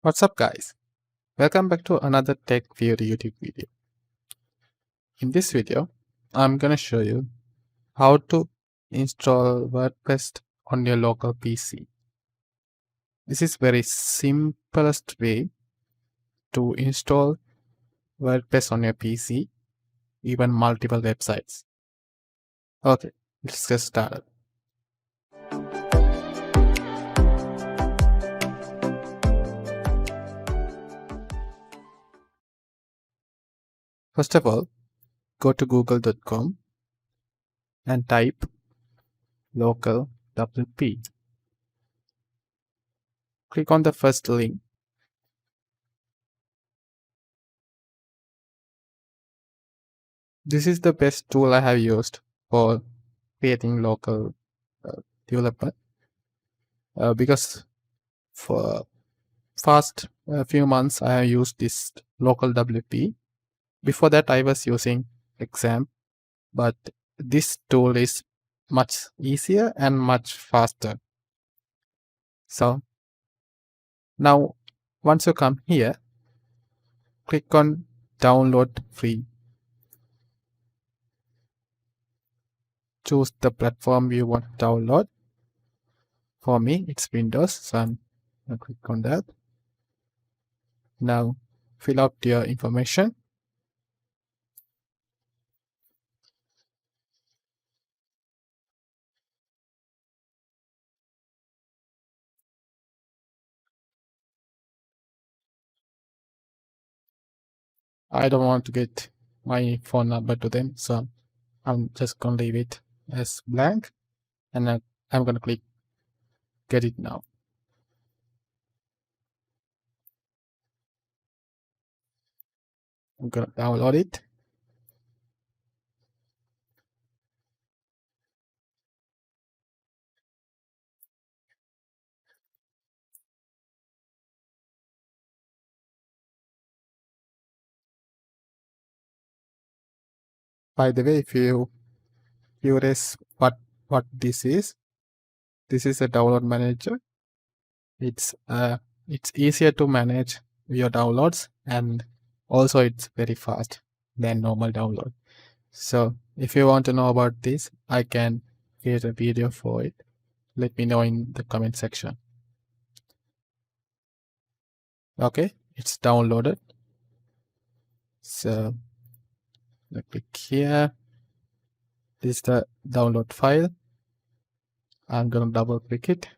What's up, guys? Welcome back to another Tech Theory YouTube video. In this video, I'm gonna show you how to install WordPress on your local PC. This is very simplest way to install WordPress on your PC, even multiple websites. Okay, let's get started. First of all, go to google.com and type local WP. Click on the first link. This is the best tool I have used for creating local development because for past few months I have used this local WP. Before that I was using exam, but this tool is much easier and much faster. So now once you come here, click on download free. Choose the platform you want to download. For me it's Windows, so I'm going to click on that. Now fill out your information. I don't want to get my phone number to them, so I'm just going to leave it as blank, and I'm going to click get it now. I'm going to download it. By the way, if you curious what this is a download manager. It's easier to manage your downloads, and also it's very fast than normal download. So if you want to know about this, I can create a video for it. Let me know in the comment section. Okay, it's downloaded. So I click here. This is the download file. I'm gonna double click it.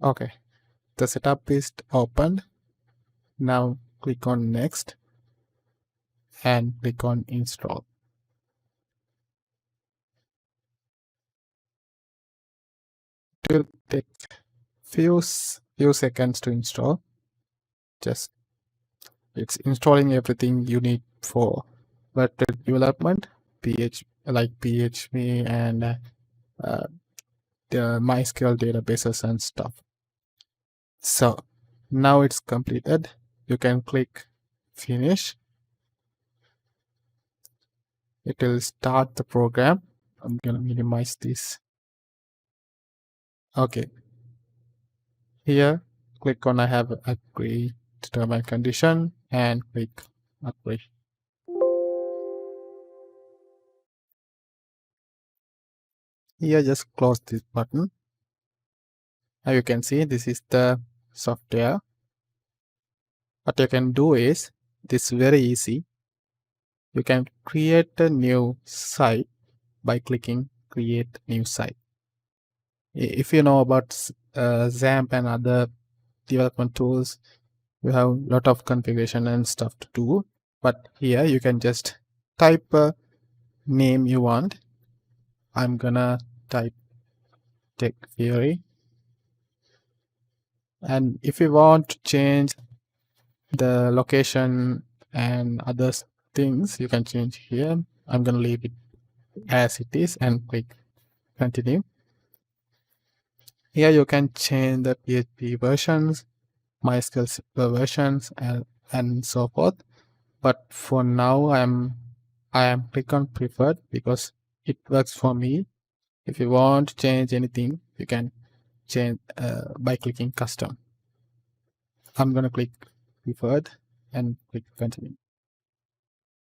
Okay, the setup is opened. Now click on next and click on install. It will take few seconds to install. Just it's installing everything you need for WordPress development, PHP and the MySQL databases and stuff. So now it's completed. You can click finish. It will start the program. I'm gonna minimize this. Okay, here click on I have agreed to terms and condition and click agree. Here just close this button. Now you can see this is the software. What you can do is, this is very easy. You can create a new site by clicking create new site. If you know about XAMPP and other development tools, you have a lot of configuration and stuff to do. But here you can just type a name you want. I'm gonna type Tech Theory. And if you want to change the location and other things, you can change here. I'm gonna leave it as it is and click continue. Here you can change the PHP versions, MySQL versions and so forth. But for now, I am click on preferred because it works for me. If you want to change anything, you can change by clicking custom. I'm gonna click preferred and click continue.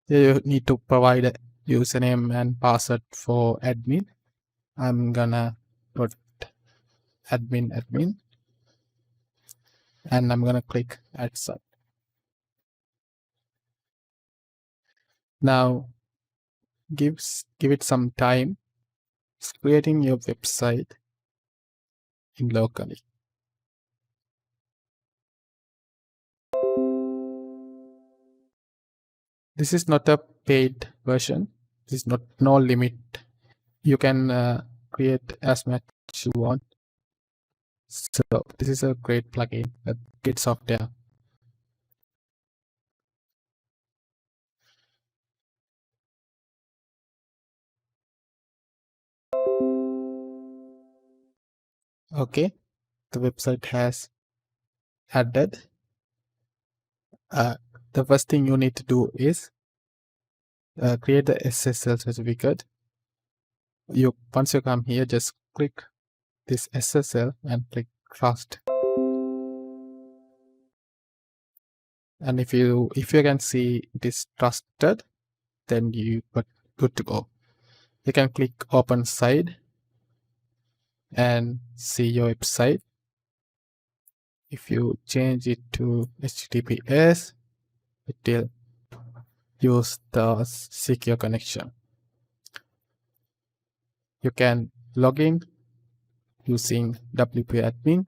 You need to provide a username and password for admin. I'm gonna put admin and I'm gonna click add site. Now give it some time. It's creating your website in locally. This is not a paid version. This is not no limit. You can create as much you want. So this is a great plugin, a great software. Okay, the website has added. The first thing you need to do is create the SSL certificate. Once you come here, just click this SSL and click trust. And if you can see it is trusted, then you are good to go. You can click open site and see your website. If you change it to HTTPS, it will use the secure connection. You can log in using WP admin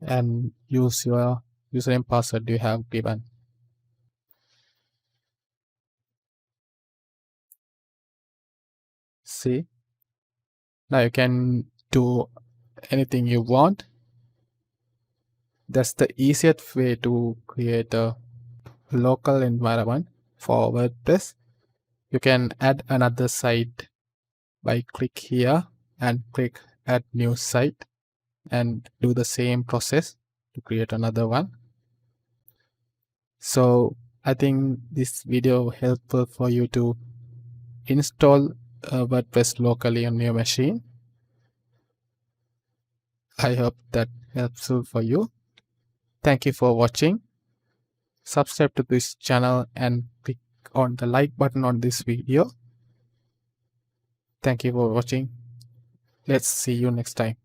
and use your username password you have given. See, now you can do anything you want. That's the easiest way to create a local environment for WordPress. You can add another site by click here and click add new site and do the same process to create another one. So I think this video helpful for you to install WordPress locally on your machine. I hope that helpful for you. Thank you for watching. Subscribe to this channel and click on the like button on this video. Thank you for watching. Let's see you next time.